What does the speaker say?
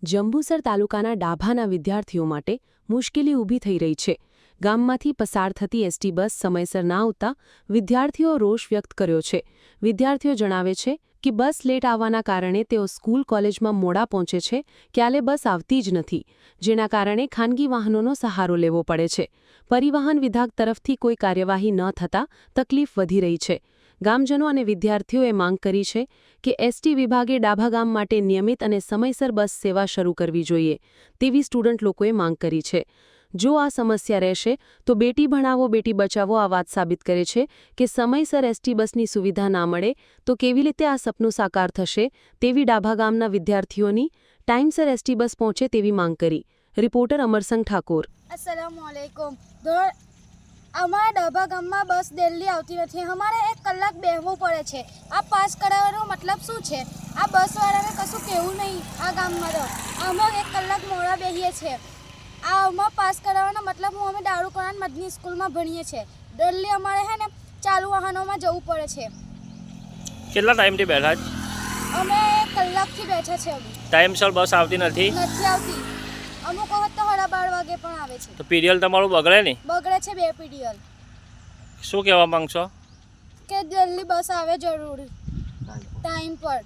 જંબુસર તાલુકાના ડાભાના વિદ્યાર્થીઓ માટે મુશ્કેલી ઊભી થઈ રહી છે. ગામમાંથી પસાર થતી એસટી બસ સમયસર ના આવતા વિદ્યાર્થીઓ રોષ વ્યક્ત કર્યો છે. વિદ્યાર્થીઓ જણાવે છે કે બસ લેટ આવવાના કારણે તેઓ સ્કૂલ કોલેજમાં મોડા પહોંચે છે, ક્યારે બસ આવતી જ નથી, જેના કારણે ખાનગી વાહનોનો સહારો લેવો પડે છે. પરિવહન વિભાગ તરફથી કોઈ કાર્યવાહી ન થતાં તકલીફ વધી રહી છે. ગામજનો અને વિદ્યાર્થીઓએ માંગ કરી છે કે એસટી વિભાગે ડાભા ગામ માટે નિયમિત અને સમયસર બસ સેવા શરૂ કરવી જોઈએ તેવી સ્ટુડન્ટ લોકોએ માંગ કરી છે. જો આ સમસ્યા રહેશે તો બેટી ભણાવો બેટી બચાવો આ વાત સાબિત કરે છે કે સમયસર એસટી બસની સુવિધા ના મળે તો કેવી રીતે આ સપનું સાકાર થશે તેવી ડાભા ગામના વિદ્યાર્થીઓની ટાઈમસર એસટી બસ પહોંચે તેવી માંગ કરી. રિપોર્ટર અમરસંગ ઠાકોર. अस्सलामुअलैकुम। અમારા ડાભા ગામમાં બસ દિલ્હી આવતી નથી. અમારે 1 કલાક બેસવું પડે છે. આ પાસ કરાવવાનો મતલબ શું છે? આ બસવાળાને કશું કહેવું નહીં. આ ગામમાં તો અમે 1 કલાક મોડા બેસીએ છીએ. આ અમારે પાસ કરાવવાનો મતલબ અમે દારૂ કરાન મદની સ્કૂલમાં ભણીએ છીએ. દિલ્હી અમારે છે ને ચાલુ વાહનોમાં જવું પડે છે. કેટલા ટાઈમથી બેઠા છે? અમે 1 કલાકથી બેઠા છે. ટાઈમસર બસ આવતી નથી આવતી. અમુક વખત તો 12:30 વાગે પણ આવે છે. તો પીરિયડ તમારું બગડે નહીં? બગડે છે 2 પીરિયડ. શું કહેવા માંગશો? કે દિલ્હી બસ આવે જરૂર ટાઈમ પર.